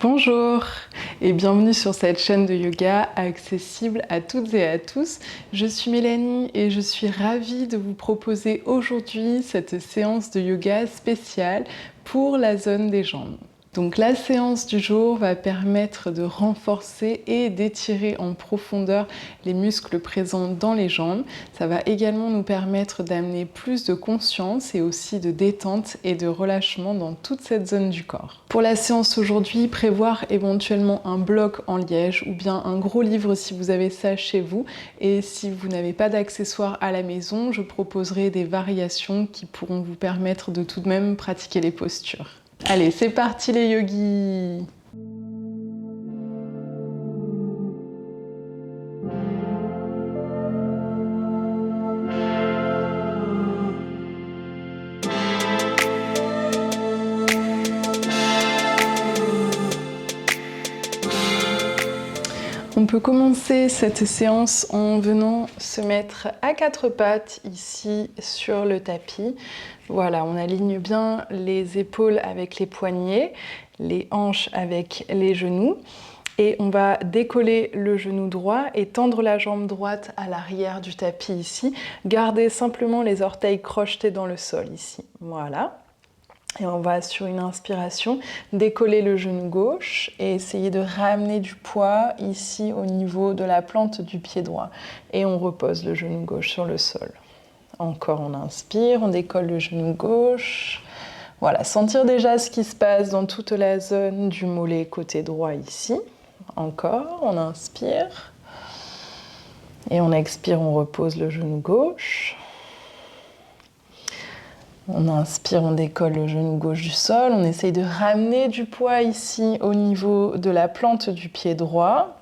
Bonjour et bienvenue sur cette chaîne de yoga accessible à toutes et à tous. Je suis Mélanie et je suis ravie de vous proposer aujourd'hui cette séance de yoga spéciale pour la zone des jambes. Donc la séance du jour va permettre de renforcer et d'étirer en profondeur les muscles présents dans les jambes. Ça va également nous permettre d'amener plus de conscience et aussi de détente et de relâchement dans toute cette zone du corps. Pour la séance aujourd'hui, prévoir éventuellement un bloc en liège ou bien un gros livre si vous avez ça chez vous. Et si vous n'avez pas d'accessoires à la maison, je proposerai des variations qui pourront vous permettre de tout de même pratiquer les postures. Allez, c'est parti les yogis! On peut commencer cette séance en venant se mettre à quatre pattes ici sur le tapis. Voilà, on aligne bien les épaules avec les poignets, les hanches avec les genoux. Et on va décoller le genou droit et tendre la jambe droite à l'arrière du tapis ici. Gardez simplement les orteils crochetés dans le sol ici. Voilà. Et on va, sur une inspiration, décoller le genou gauche et essayer de ramener du poids ici au niveau de la plante du pied droit. Et on repose le genou gauche sur le sol. Encore, on inspire, on décolle le genou gauche. Voilà, sentir déjà ce qui se passe dans toute la zone du mollet côté droit ici. Encore, on inspire. Et on expire, on repose le genou gauche. On inspire, on décolle le genou gauche du sol. On essaye de ramener du poids ici au niveau de la plante du pied droit.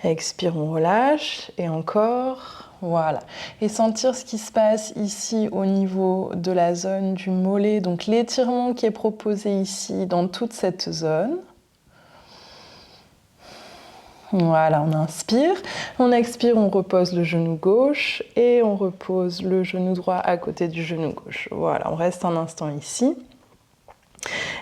Expire, on relâche. Et encore, voilà. Et sentir ce qui se passe ici au niveau de la zone du mollet. Donc l'étirement qui est proposé ici dans toute cette zone. Voilà, on inspire, on expire, on repose le genou gauche et on repose le genou droit à côté du genou gauche. Voilà, on reste un instant ici.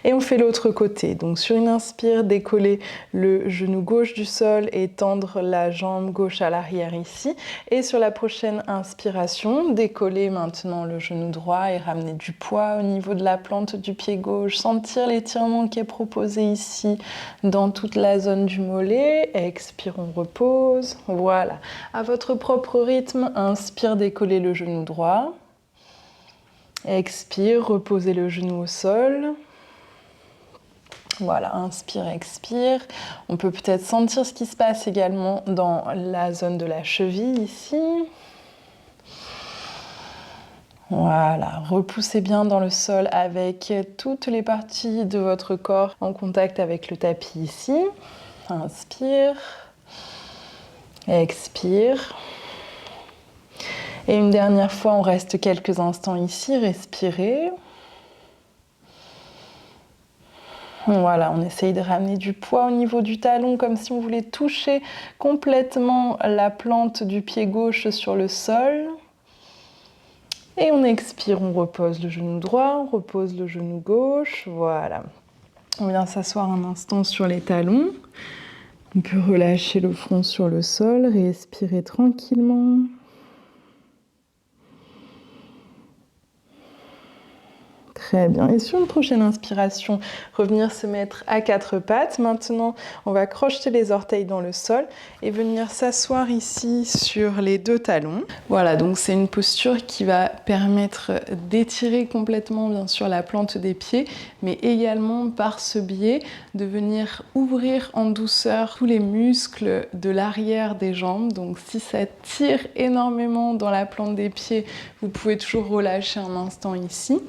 Et on fait l'autre côté. Donc sur une inspire, décoller le genou gauche du sol et tendre la jambe gauche à l'arrière ici. Et sur la prochaine inspiration, décoller maintenant le genou droit et ramener du poids au niveau de la plante du pied gauche. Sentir l'étirement qui est proposé ici dans toute la zone du mollet. Expire, on repose. Voilà. À votre propre rythme, inspire, décoller le genou droit. Expire, reposez le genou au sol. Voilà, inspire, expire. On peut peut-être sentir ce qui se passe également dans la zone de la cheville ici. Voilà, repoussez bien dans le sol avec toutes les parties de votre corps en contact avec le tapis ici. Inspire, expire. Et une dernière fois, on reste quelques instants ici, respirez. Voilà, on essaye de ramener du poids au niveau du talon comme si on voulait toucher complètement la plante du pied gauche sur le sol. Et on expire, on repose le genou droit, on repose le genou gauche. Voilà. On vient s'asseoir un instant sur les talons. On peut relâcher le front sur le sol, respirer tranquillement. Très bien. Et sur une prochaine inspiration, revenir se mettre à quatre pattes. Maintenant, on va crocheter les orteils dans le sol et venir s'asseoir ici sur les deux talons. Voilà, donc c'est une posture qui va permettre d'étirer complètement, bien sûr, la plante des pieds, mais également par ce biais de venir ouvrir en douceur tous les muscles de l'arrière des jambes. Donc si ça tire énormément dans la plante des pieds, vous pouvez toujours relâcher un instant ici.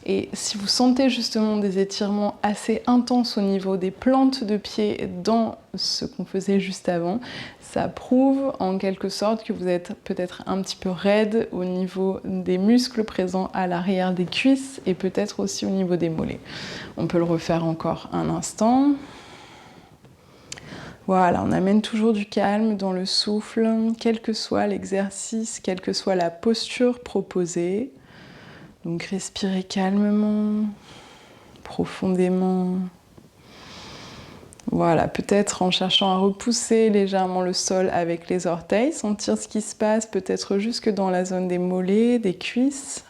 Et si vous sentez justement des étirements assez intenses au niveau des plantes de pied dans ce qu'on faisait juste avant, ça prouve en quelque sorte que vous êtes peut-être un petit peu raide au niveau des muscles présents à l'arrière des cuisses et peut-être aussi au niveau des mollets. On peut le refaire encore un instant. Voilà, on amène toujours du calme dans le souffle, quel que soit l'exercice, quelle que soit la posture proposée. Donc respirez calmement, profondément. Voilà, peut-être en cherchant à repousser légèrement le sol avec les orteils, sentir ce qui se passe, peut-être jusque dans la zone des mollets, des cuisses.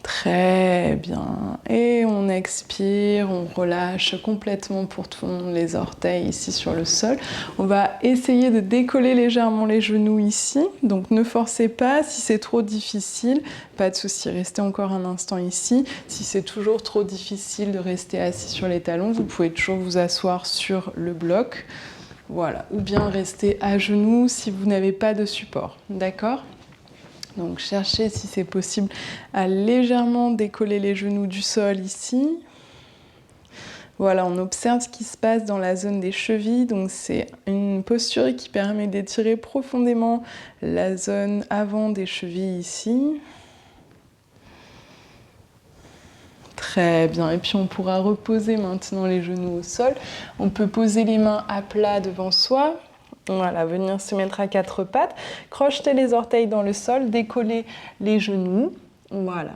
Très bien. Et on expire, on relâche complètement pour tout le monde les orteils ici sur le sol. On va essayer de décoller légèrement les genoux ici. Donc ne forcez pas. Si c'est trop difficile, pas de souci. Restez encore un instant ici. Si c'est toujours trop difficile de rester assis sur les talons, vous pouvez toujours vous asseoir sur le bloc. Voilà. Ou bien rester à genoux si vous n'avez pas de support. D'accord ? Donc cherchez, si c'est possible, à légèrement décoller les genoux du sol ici. Voilà, on observe ce qui se passe dans la zone des chevilles. Donc c'est une posture qui permet d'étirer profondément la zone avant des chevilles ici. Très bien. Et puis on pourra reposer maintenant les genoux au sol. On peut poser les mains à plat devant soi. Voilà, venir se mettre à quatre pattes, crocheter les orteils dans le sol, décoller les genoux. Voilà.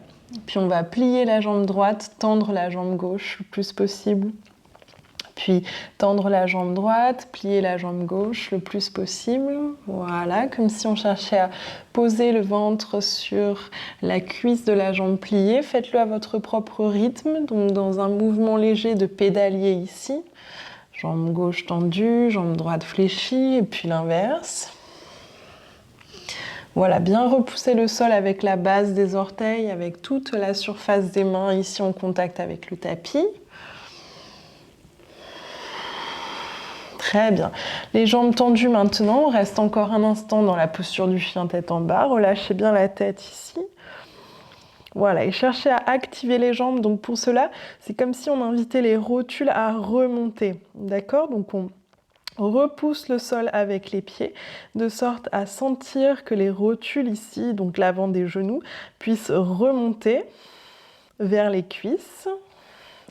Puis on va plier la jambe droite, tendre la jambe gauche le plus possible. Puis tendre la jambe droite, plier la jambe gauche le plus possible. Voilà, comme si on cherchait à poser le ventre sur la cuisse de la jambe pliée. Faites-le à votre propre rythme, donc dans un mouvement léger de pédalier ici. Jambe gauche tendue, jambe droite fléchie, et puis l'inverse. Voilà, bien repousser le sol avec la base des orteils, avec toute la surface des mains ici en contact avec le tapis. Très bien. Les jambes tendues maintenant, on reste encore un instant dans la posture du chien tête en bas. Relâchez bien la tête ici. Voilà, et cherchez à activer les jambes. Donc pour cela, c'est comme si on invitait les rotules à remonter. D'accord ? Donc on repousse le sol avec les pieds, de sorte à sentir que les rotules ici, donc l'avant des genoux, puissent remonter vers les cuisses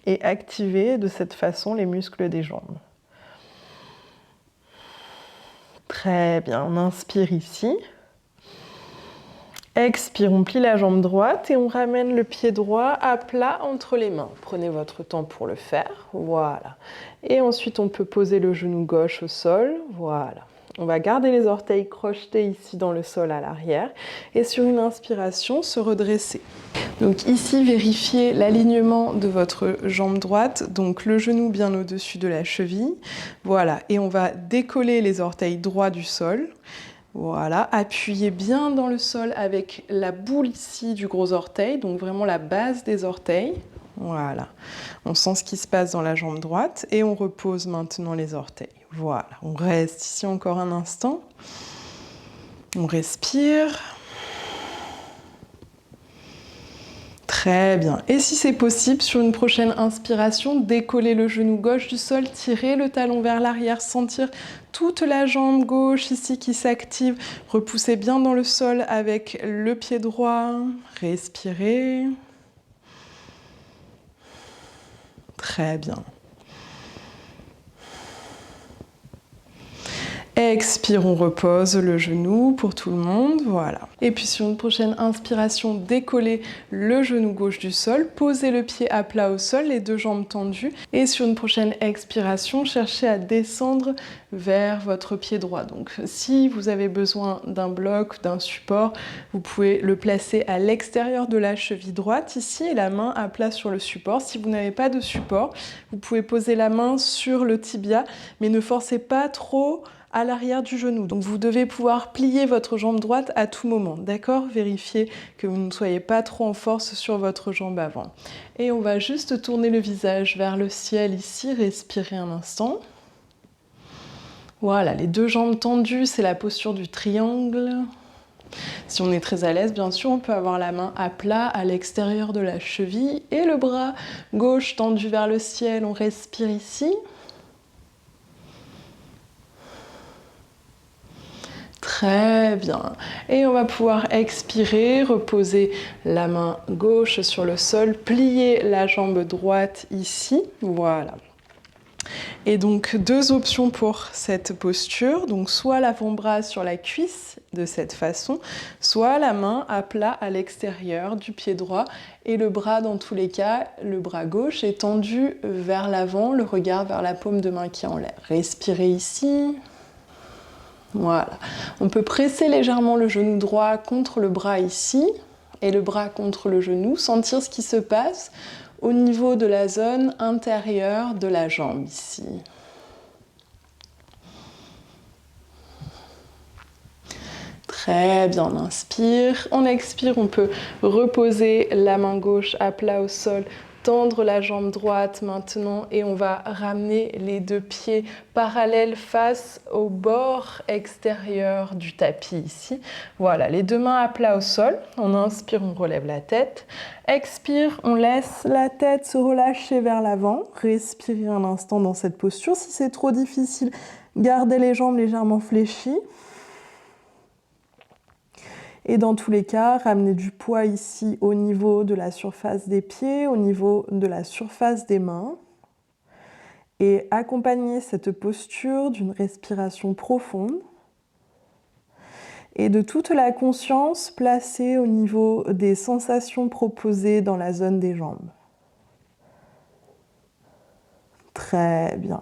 et activer de cette façon les muscles des jambes. Très bien, on inspire ici. Expire, on plie la jambe droite et on ramène le pied droit à plat entre les mains. Prenez votre temps pour le faire, voilà. Et ensuite, on peut poser le genou gauche au sol, voilà. On va garder les orteils crochetés ici dans le sol à l'arrière et sur une inspiration, se redresser. Donc ici, vérifiez l'alignement de votre jambe droite, donc le genou bien au-dessus de la cheville, voilà. Et on va décoller les orteils droits du sol. Voilà, appuyez bien dans le sol avec la boule ici du gros orteil, donc vraiment la base des orteils. Voilà, on sent ce qui se passe dans la jambe droite et on repose maintenant les orteils. Voilà, on reste ici encore un instant. On respire. Très bien. Et si c'est possible, sur une prochaine inspiration, décollez le genou gauche du sol, tirez le talon vers l'arrière, sentir toute la jambe gauche ici qui s'active. Repoussez bien dans le sol avec le pied droit. Respirez. Très bien. Expire, on repose le genou pour tout le monde, voilà. Et puis sur une prochaine inspiration, décollez le genou gauche du sol, posez le pied à plat au sol, les deux jambes tendues. Et sur une prochaine expiration, cherchez à descendre vers votre pied droit. Donc si vous avez besoin d'un bloc, d'un support, vous pouvez le placer à l'extérieur de la cheville droite, ici, et la main à plat sur le support. Si vous n'avez pas de support, vous pouvez poser la main sur le tibia, mais ne forcez pas trop à l'arrière du genou. Donc vous devez pouvoir plier votre jambe droite à tout moment, d'accord ? Vérifiez que vous ne soyez pas trop en force sur votre jambe avant. Et on va juste tourner le visage vers le ciel ici, respirer un instant. Voilà, les deux jambes tendues, c'est la posture du triangle. Si on est très à l'aise, bien sûr, on peut avoir la main à plat à l'extérieur de la cheville et le bras gauche tendu vers le ciel, on respire ici. Très bien. Et on va pouvoir expirer, reposer la main gauche sur le sol, plier la jambe droite ici. Voilà. Et donc, deux options pour cette posture. Donc, soit l'avant-bras sur la cuisse de cette façon, soit la main à plat à l'extérieur du pied droit et le bras, dans tous les cas, le bras gauche est tendu vers l'avant, le regard vers la paume de main qui est en l'air. Respirez ici. Voilà. On peut presser légèrement le genou droit contre le bras ici et le bras contre le genou, sentir ce qui se passe au niveau de la zone intérieure de la jambe ici. Très bien, on inspire. On expire, on peut reposer la main gauche à plat au sol, tendre la jambe droite maintenant et on va ramener les deux pieds parallèles face au bord extérieur du tapis ici. Voilà, les deux mains à plat au sol. On inspire, on relève la tête. Expire, on laisse la tête se relâcher vers l'avant. Respirez un instant dans cette posture. Si c'est trop difficile, gardez les jambes légèrement fléchies. Et dans tous les cas, ramenez du poids ici au niveau de la surface des pieds, au niveau de la surface des mains. Et accompagnez cette posture d'une respiration profonde et de toute la conscience placée au niveau des sensations proposées dans la zone des jambes. Très bien.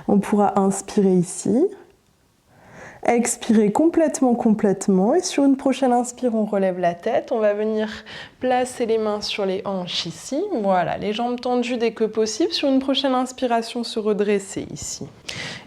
On pourra inspirer ici. Expirez complètement et sur une prochaine inspire, on relève la tête. On va venir placer les mains sur les hanches ici. Voilà, les jambes tendues dès que possible. Sur une prochaine inspiration, se redresser ici.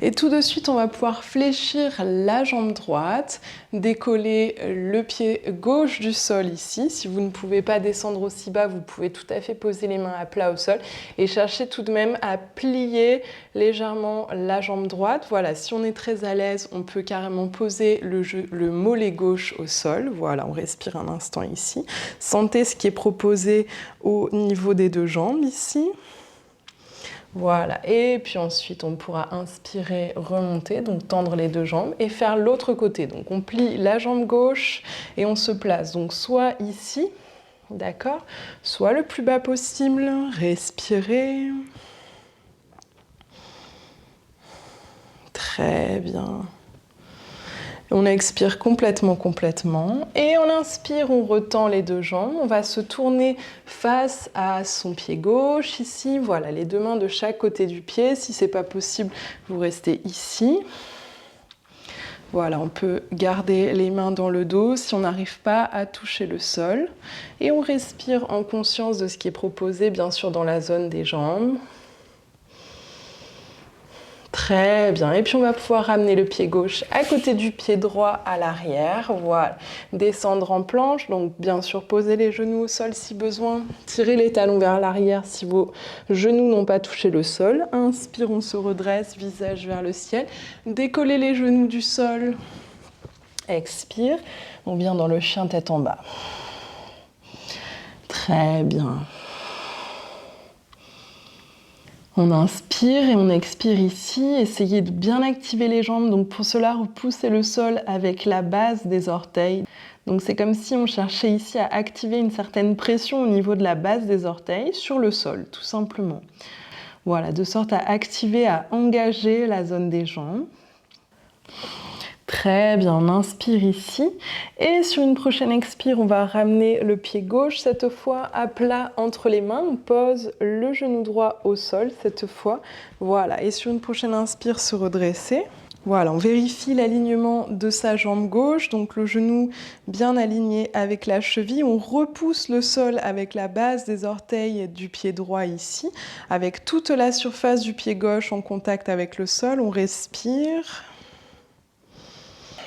Et tout de suite, on va pouvoir fléchir la jambe droite, décoller le pied gauche du sol ici. Si vous ne pouvez pas descendre aussi bas, vous pouvez tout à fait poser les mains à plat au sol et chercher tout de même à plier légèrement la jambe droite. Voilà, si on est très à l'aise, on peut carrément poser le mollet gauche au sol. Voilà, on respire un instant ici. Sentez ce qui est proposé au niveau des deux jambes ici. Voilà, et puis ensuite on pourra inspirer, remonter, donc tendre les deux jambes et faire l'autre côté. Donc on plie la jambe gauche et on se place donc soit ici, d'accord, soit le plus bas possible. Respirez. Très bien. On expire complètement et on inspire, on retend les deux jambes, on va se tourner face à son pied gauche ici, voilà, les deux mains de chaque côté du pied. Si c'est pas possible, vous restez ici. Voilà, on peut garder les mains dans le dos si on n'arrive pas à toucher le sol. Et on respire en conscience de ce qui est proposé, bien sûr, dans la zone des jambes. Très bien, et puis on va pouvoir ramener le pied gauche à côté du pied droit à l'arrière, voilà, descendre en planche, donc bien sûr poser les genoux au sol si besoin, tirer les talons vers l'arrière si vos genoux n'ont pas touché le sol, inspire, on se redresse, visage vers le ciel, décoller les genoux du sol, expire, on vient dans le chien tête en bas, très bien. On inspire et on expire ici. Essayez de bien activer les jambes. Donc pour cela, repoussez le sol avec la base des orteils. Donc c'est comme si on cherchait ici à activer une certaine pression au niveau de la base des orteils sur le sol, tout simplement. Voilà, de sorte à activer, à engager la zone des jambes. Très bien, on inspire ici et sur une prochaine expire, on va ramener le pied gauche cette fois à plat entre les mains. On pose le genou droit au sol cette fois. Voilà, et sur une prochaine inspire, se redresser. Voilà, on vérifie l'alignement de sa jambe gauche, donc le genou bien aligné avec la cheville. On repousse le sol avec la base des orteils du pied droit ici, avec toute la surface du pied gauche en contact avec le sol. On respire.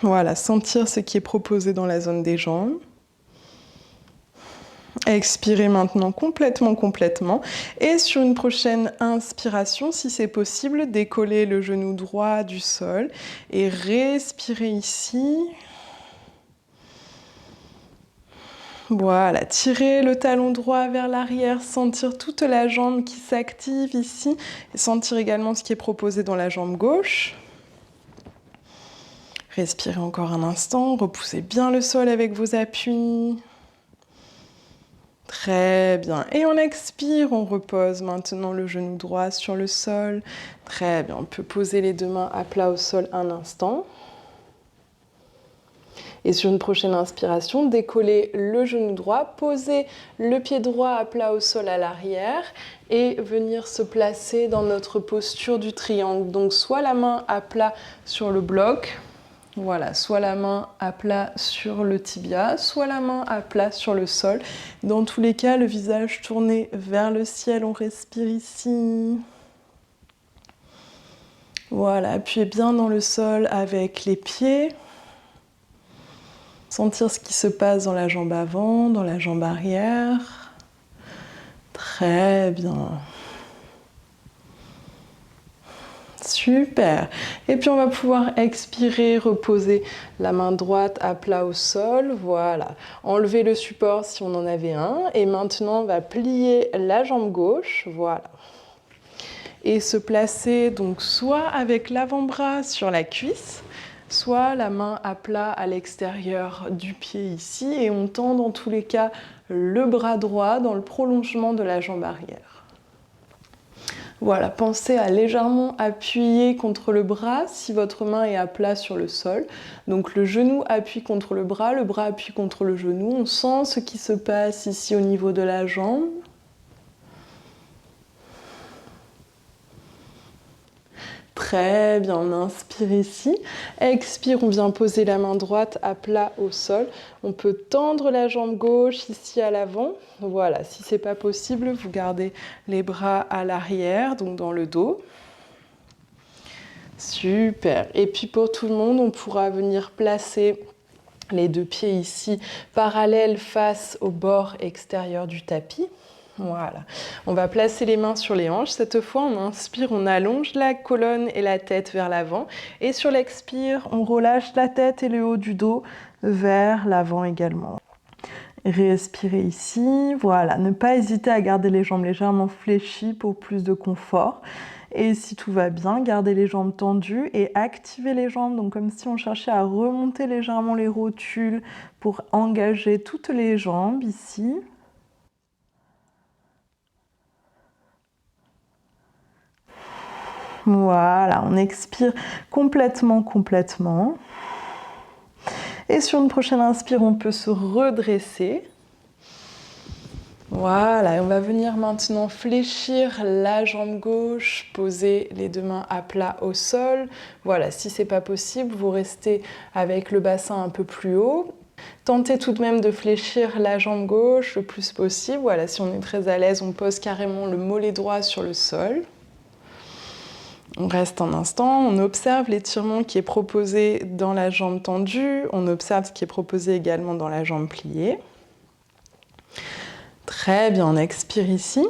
Voilà, sentir ce qui est proposé dans la zone des jambes. Expirez maintenant complètement. Et sur une prochaine inspiration, si c'est possible, décollez le genou droit du sol et respirez ici. Voilà, tirez le talon droit vers l'arrière, sentir toute la jambe qui s'active ici et sentir également ce qui est proposé dans la jambe gauche. Respirez encore un instant, repoussez bien le sol avec vos appuis. Très bien. Et on expire, on repose maintenant le genou droit sur le sol. Très bien. On peut poser les deux mains à plat au sol un instant. Et sur une prochaine inspiration, décoller le genou droit, poser le pied droit à plat au sol à l'arrière et venir se placer dans notre posture du triangle. Donc soit la main à plat sur le bloc, voilà, soit la main à plat sur le tibia, soit la main à plat sur le sol. Dans tous les cas, le visage tourné vers le ciel, on respire ici. Voilà, appuyez bien dans le sol avec les pieds. Sentir ce qui se passe dans la jambe avant, dans la jambe arrière. Très bien. Super. Et puis on va pouvoir expirer, reposer la main droite à plat au sol. Voilà. Enlever le support si on en avait un. Et maintenant on va plier la jambe gauche. Voilà. Et se placer donc soit avec l'avant-bras sur la cuisse, soit la main à plat à l'extérieur du pied ici. Et on tend dans tous les cas le bras droit dans le prolongement de la jambe arrière. Voilà, pensez à légèrement appuyer contre le bras si votre main est à plat sur le sol. Donc le genou appuie contre le bras appuie contre le genou. On sent ce qui se passe ici au niveau de la jambe. Très bien, on inspire ici. Expire, on vient poser la main droite à plat au sol. On peut tendre la jambe gauche ici à l'avant. Voilà, si c'est pas possible, vous gardez les bras à l'arrière, donc dans le dos. Super. Et puis pour tout le monde, on pourra venir placer les deux pieds ici parallèles face au bord extérieur du tapis. Voilà. On va placer les mains sur les hanches. Cette fois, on inspire, on allonge la colonne et la tête vers l'avant. Et sur l'expire, on relâche la tête et le haut du dos vers l'avant également. Respirez ici. Voilà. Ne pas hésiter à garder les jambes légèrement fléchies pour plus de confort. Et si tout va bien, gardez les jambes tendues et activez les jambes. Donc comme si on cherchait à remonter légèrement les rotules pour engager toutes les jambes ici. Voilà, on expire complètement. Et sur une prochaine inspire, on peut se redresser. Voilà, et on va venir maintenant fléchir la jambe gauche, poser les deux mains à plat au sol. Voilà, si c'est pas possible, vous restez avec le bassin un peu plus haut. Tentez tout de même de fléchir la jambe gauche le plus possible. Voilà, si on est très à l'aise, on pose carrément le mollet droit sur le sol. On reste un instant, on observe l'étirement qui est proposé dans la jambe tendue, on observe ce qui est proposé également dans la jambe pliée. Très bien, on expire ici.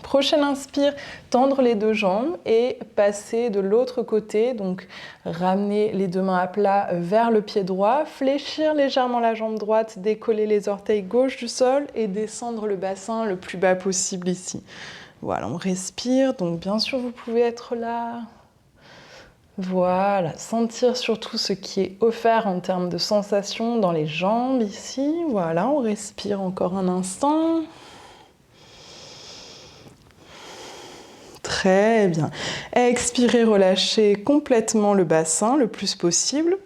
Prochaine inspire, tendre les deux jambes et passer de l'autre côté, donc ramener les deux mains à plat vers le pied droit, fléchir légèrement la jambe droite, décoller les orteils gauche du sol et descendre le bassin le plus bas possible ici. Voilà, on respire, donc bien sûr vous pouvez être là. Voilà, sentir surtout ce qui est offert en termes de sensations dans les jambes ici. Voilà, on respire encore un instant. Très bien. Expirez, relâchez complètement le bassin le plus possible.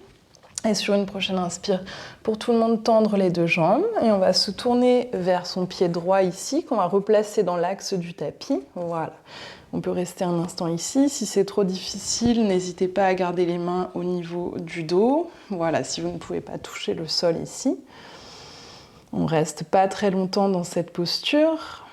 Et sur une prochaine inspire, pour tout le monde, tendre les deux jambes. Et on va se tourner vers son pied droit ici, qu'on va replacer dans l'axe du tapis. Voilà. On peut rester un instant ici. Si c'est trop difficile, n'hésitez pas à garder les mains au niveau du dos. Voilà, si vous ne pouvez pas toucher le sol ici. On ne reste pas très longtemps dans cette posture.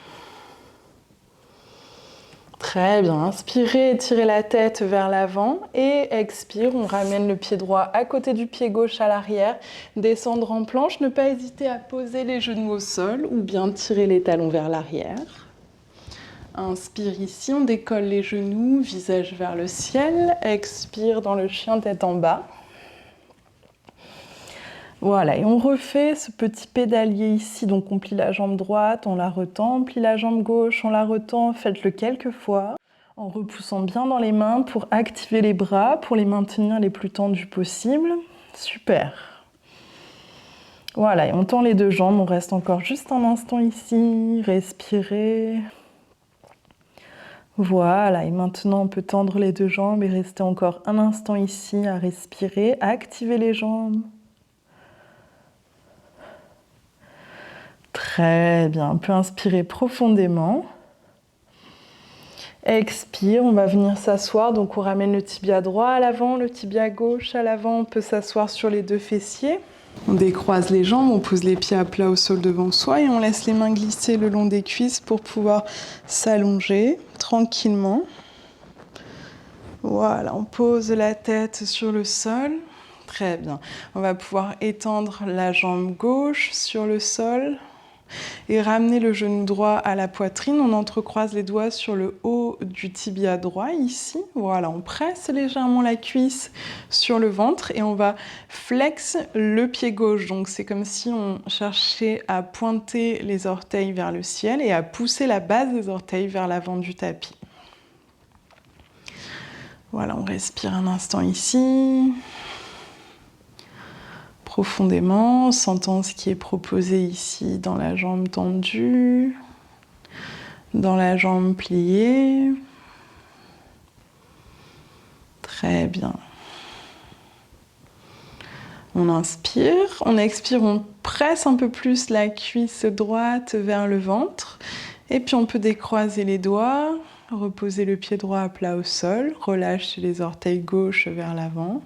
Très bien, inspirez, étirez la tête vers l'avant et expire, on ramène le pied droit à côté du pied gauche à l'arrière, descendre en planche, ne pas hésiter à poser les genoux au sol ou bien tirer les talons vers l'arrière. Inspire ici, on décolle les genoux, visage vers le ciel, expire dans le chien tête en bas. Voilà, et on refait ce petit pédalier ici, donc on plie la jambe droite, on la retend, on plie la jambe gauche, on la retend, faites-le quelques fois, en repoussant bien dans les mains pour activer les bras, pour les maintenir les plus tendus possible. Super. Voilà, et on tend les deux jambes, on reste encore juste un instant ici, respirez. Voilà, et maintenant on peut tendre les deux jambes et rester encore un instant ici à respirer, à activer les jambes. Très bien, on peut inspirer profondément. Expire, on va venir s'asseoir, donc on ramène le tibia droit à l'avant, le tibia gauche à l'avant, on peut s'asseoir sur les deux fessiers. On décroise les jambes, on pose les pieds à plat au sol devant soi et on laisse les mains glisser le long des cuisses pour pouvoir s'allonger tranquillement. Voilà, on pose la tête sur le sol. Très bien. On va pouvoir étendre la jambe gauche sur le sol et ramener le genou droit à la poitrine. On entrecroise les doigts sur le haut du tibia droit ici. Voilà, on presse légèrement la cuisse sur le ventre et on va flex le pied gauche. Donc c'est comme si on cherchait à pointer les orteils vers le ciel et à pousser la base des orteils vers l'avant du tapis. Voilà, on respire un instant ici. Profondément, en sentant ce qui est proposé ici dans la jambe tendue, dans la jambe pliée. Très bien. On inspire, on expire, on presse un peu plus la cuisse droite vers le ventre. Et puis on peut décroiser les doigts, reposer le pied droit à plat au sol, relâcher les orteils gauche vers l'avant.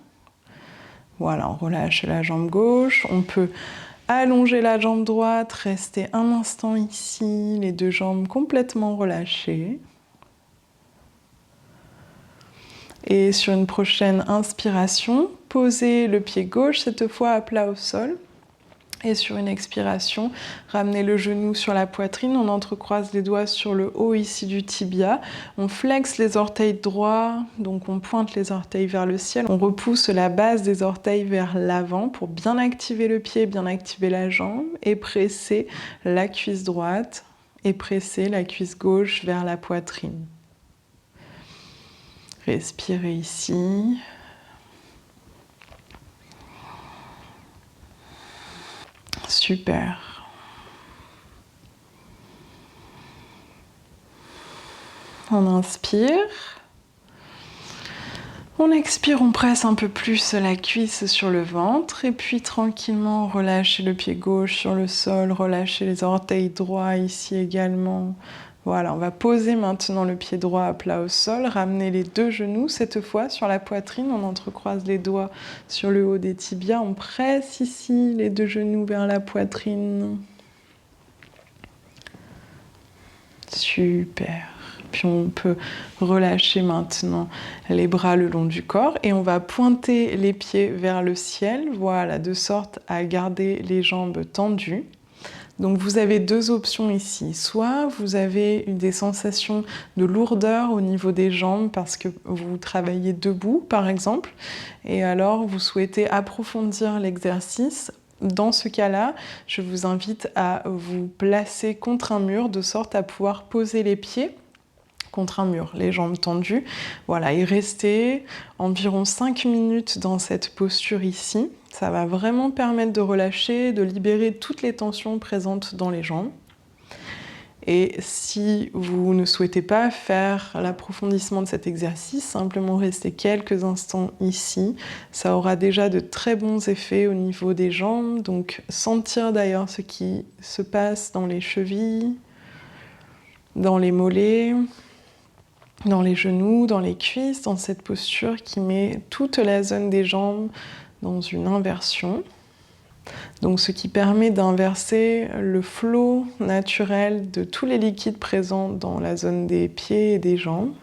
Voilà, on relâche la jambe gauche, on peut allonger la jambe droite, rester un instant ici, les deux jambes complètement relâchées. Et sur une prochaine inspiration, posez le pied gauche cette fois à plat au sol. Et sur une expiration, ramenez le genou sur la poitrine, on entrecroise les doigts sur le haut ici du tibia, on flexe les orteils droits, donc on pointe les orteils vers le ciel, on repousse la base des orteils vers l'avant pour bien activer le pied, bien activer la jambe et presser la cuisse droite et presser la cuisse gauche vers la poitrine. Respirez ici. Super. On inspire. On expire, on presse un peu plus la cuisse sur le ventre et puis tranquillement relâchez le pied gauche sur le sol, relâchez les orteils droits ici également. Voilà, on va poser maintenant le pied droit à plat au sol, ramener les deux genoux cette fois sur la poitrine, on entrecroise les doigts sur le haut des tibias, on presse ici les deux genoux vers la poitrine. Super. Puis on peut relâcher maintenant les bras le long du corps et on va pointer les pieds vers le ciel, voilà, de sorte à garder les jambes tendues. Donc vous avez deux options ici. Soit vous avez des sensations de lourdeur au niveau des jambes parce que vous travaillez debout par exemple, et alors vous souhaitez approfondir l'exercice. Dans ce cas-là, je vous invite à vous placer contre un mur de sorte à pouvoir poser les pieds contre un mur, les jambes tendues. Voilà, et rester environ 5 minutes dans cette posture ici. Ça va vraiment permettre de relâcher, de libérer toutes les tensions présentes dans les jambes. Et si vous ne souhaitez pas faire l'approfondissement de cet exercice, simplement rester quelques instants ici. Ça aura déjà de très bons effets au niveau des jambes. Donc sentir d'ailleurs ce qui se passe dans les chevilles, dans les mollets, dans les genoux, dans les cuisses, dans cette posture qui met toute la zone des jambes dans une inversion. Donc ce qui permet d'inverser le flot naturel de tous les liquides présents dans la zone des pieds et des jambes.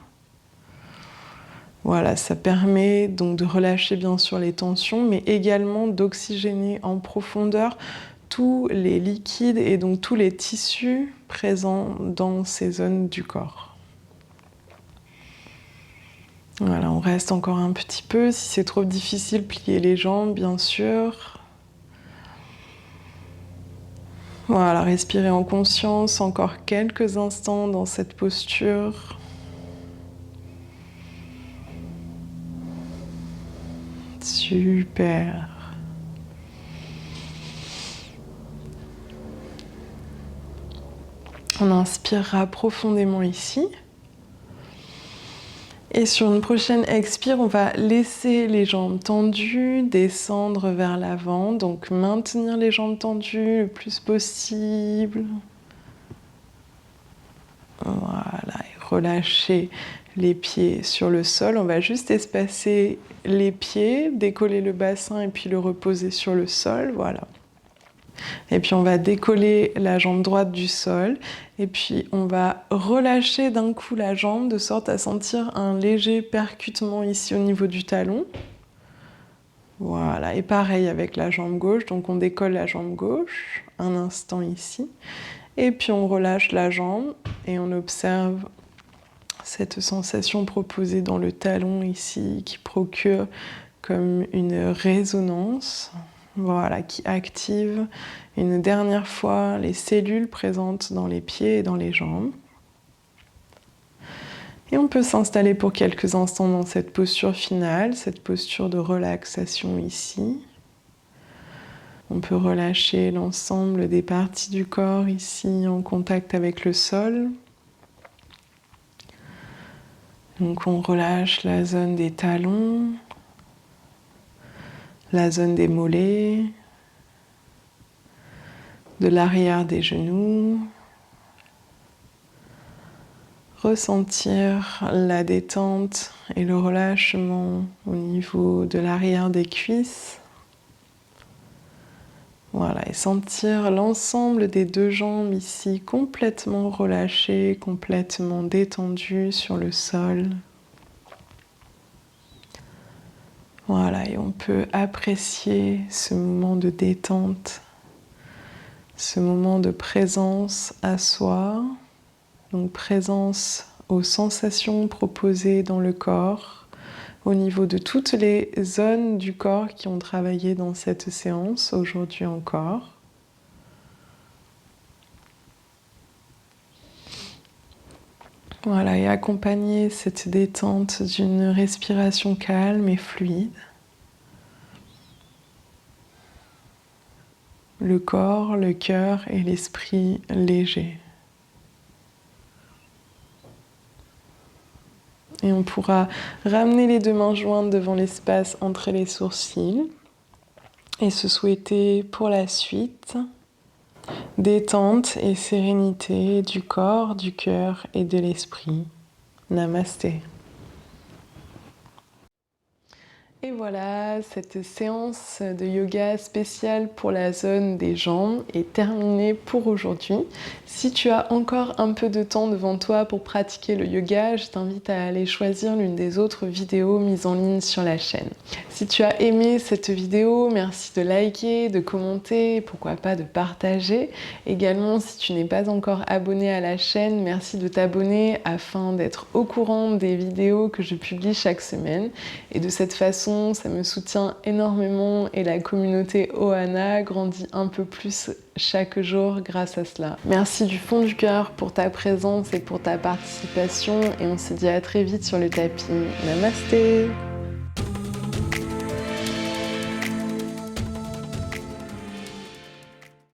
Voilà, ça permet donc de relâcher bien sûr les tensions, mais également d'oxygéner en profondeur tous les liquides et donc tous les tissus présents dans ces zones du corps. Voilà, on reste encore un petit peu. Si c'est trop difficile, pliez les jambes, bien sûr. Voilà, respirez en conscience encore quelques instants dans cette posture. Super. On inspirera profondément ici. Et sur une prochaine expire, on va laisser les jambes tendues, descendre vers l'avant. Donc maintenir les jambes tendues le plus possible. Voilà, et relâcher les pieds sur le sol. On va juste espacer les pieds, décoller le bassin et puis le reposer sur le sol. Voilà. Et puis on va décoller la jambe droite du sol et puis on va relâcher d'un coup la jambe de sorte à sentir un léger percutement ici au niveau du talon. Voilà, et pareil avec la jambe gauche, donc on décolle la jambe gauche, un instant ici, et puis on relâche la jambe et on observe cette sensation proposée dans le talon ici qui procure comme une résonance. Voilà, qui active une dernière fois les cellules présentes dans les pieds et dans les jambes. Et on peut s'installer pour quelques instants dans cette posture finale, cette posture de relaxation ici. On peut relâcher l'ensemble des parties du corps ici en contact avec le sol. Donc on relâche la zone des talons, la zone des mollets, de l'arrière des genoux. Ressentir la détente et le relâchement au niveau de l'arrière des cuisses. Voilà, et sentir l'ensemble des deux jambes ici complètement relâchées, complètement détendues sur le sol. Voilà, et on peut apprécier ce moment de détente, ce moment de présence à soi, donc présence aux sensations proposées dans le corps, au niveau de toutes les zones du corps qui ont travaillé dans cette séance, aujourd'hui encore. Voilà, et accompagner cette détente d'une respiration calme et fluide. Le corps, le cœur et l'esprit léger. Et on pourra ramener les deux mains jointes devant l'espace entre les sourcils et se souhaiter pour la suite détente et sérénité du corps, du cœur et de l'esprit. Namasté. Et voilà, cette séance de yoga spéciale pour la zone des jambes est terminée pour aujourd'hui. Si tu as encore un peu de temps devant toi pour pratiquer le yoga, je t'invite à aller choisir l'une des autres vidéos mises en ligne sur la chaîne. Si tu as aimé cette vidéo, merci de liker, de commenter, pourquoi pas de partager. Également, si tu n'es pas encore abonné à la chaîne, merci de t'abonner afin d'être au courant des vidéos que je publie chaque semaine. Et de cette façon, ça me soutient énormément et la communauté Ohana grandit un peu plus chaque jour grâce à cela. Merci du fond du cœur pour ta présence et pour ta participation et on se dit à très vite sur le tapis. Namasté!